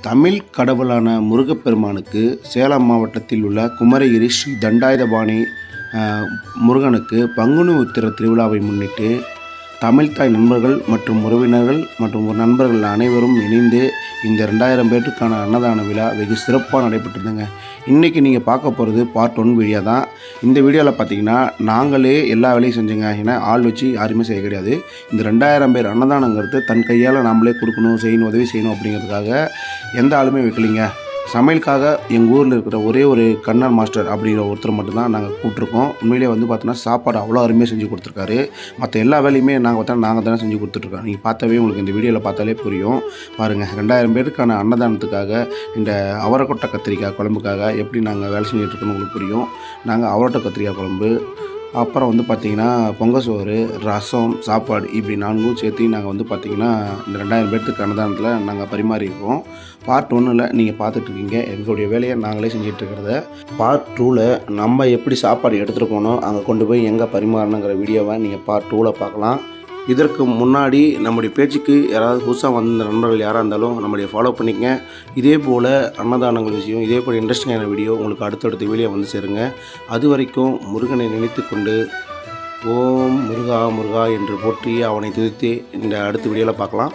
தமிழ் கடவுளான முருகப்பெருமானுக்கு சேலம் மாவட்டத்தில் உள்ள குமரகிரி ஸ்ரீ தண்டாயுதபாணி முருகனுக்கு பங்குனி உத்திர திருவிழாவை முன்னிட்டு தமிழ்தாய் நண்பர்கள் மற்றும் உறவினர்கள் மற்றும் நண்பர்கள் அனைவரும் இணைந்து இந்த 2000 பேருக்கான அன்னதான விழா வெகு சிறப்பாக நடைபெற்றிருந்தங்க. இன்றைக்கி நீங்கள் பார்க்க போகிறது பார்ட் 1 வீடியோ தான். இந்த வீடியோவில் பார்த்தீங்கன்னா நாங்களே எல்லா வேலையும் செஞ்சோங்க. ஏன்னா ஆள் வச்சு யாருமே செய்ய கிடையாது. இந்த 2000 பேர் அன்னதானங்கிறது தன் கையால் நாமளே கொடுக்கணும், செய்யணும், உதவி செய்யணும் அப்படிங்கிறதுக்காக எந்த ஆளுமே வைக்கலிங்க. சமையலுக்காக எங்கள் ஊரில் இருக்கிற ஒரே ஒரு கண்ணன் மாஸ்டர் அப்படிங்கிற ஒருத்தர் மட்டும்தான் நாங்கள் கூப்பிட்ருக்கோம். உண்மையிலே பார்த்தோன்னா சாப்பாடு அவ்வளோ அருமையாக செஞ்சு கொடுத்துருக்காரு. மற்ற எல்லா வேலையுமே நாங்கள் தானே செஞ்சு கொடுத்துட்ருக்கோம். நீங்கள் பார்த்தாவே உங்களுக்கு இந்த வீடியோவில் பார்த்தாலே புரியும். பாருங்கள், 2000 பேருக்கான அன்னதானத்துக்காக இந்த அவரைக்கொட்டை கத்திரிக்காய் குழம்புக்காக எப்படி நாங்கள் வேலை செஞ்சுட்ருக்கோன்னு உங்களுக்கு புரியும். நாங்கள் அவரைக்கொட்டை கத்திரிக்காய் குழம்பு, அப்புறம் பார்த்திங்கன்னா பொங்கல் சோறு, ரசம், சாப்பாடு இப்படி 4 சேர்த்து நாங்கள் பார்த்திங்கன்னா இந்த 2000 பேர்த்துக்கு அன்னதானத்தில் நாங்கள் பரிமாறியிருக்கோம். பார்ட் 1ல் நீங்கள் பார்த்துட்ருக்கீங்க எங்களுடைய வேலையை நாங்களே செஞ்சிட்ருக்கிறத. பார்ட் 2ல் நம்ம எப்படி சாப்பாடு எடுத்துகிட்டு போனோம், அங்கே கொண்டு போய் எங்கே பரிமாறணுங்கிற வீடியோவை நீங்கள் பார்ட் 2ல் பார்க்கலாம். இதற்கு முன்னாடி நம்முடைய பேச்சுக்கு யாராவது புதுசாக வந்த நண்பர்கள் யாராக இருந்தாலும் நம்முடைய ஃபாலோ பண்ணிக்கங்க. இதே போல் அன்னதானங்கள் விஷயம், இதே போல் இன்ட்ரெஸ்டிங்கான வீடியோ உங்களுக்கு அடுத்தடுத்த வீடியோ சேருங்க. அது வரைக்கும் முருகனை நினைத்து கொண்டு ஓம் முருகா முருகா என்று போற்றி அவனை துதித்து இந்த அடுத்த வீடியோவில் பார்க்கலாம்.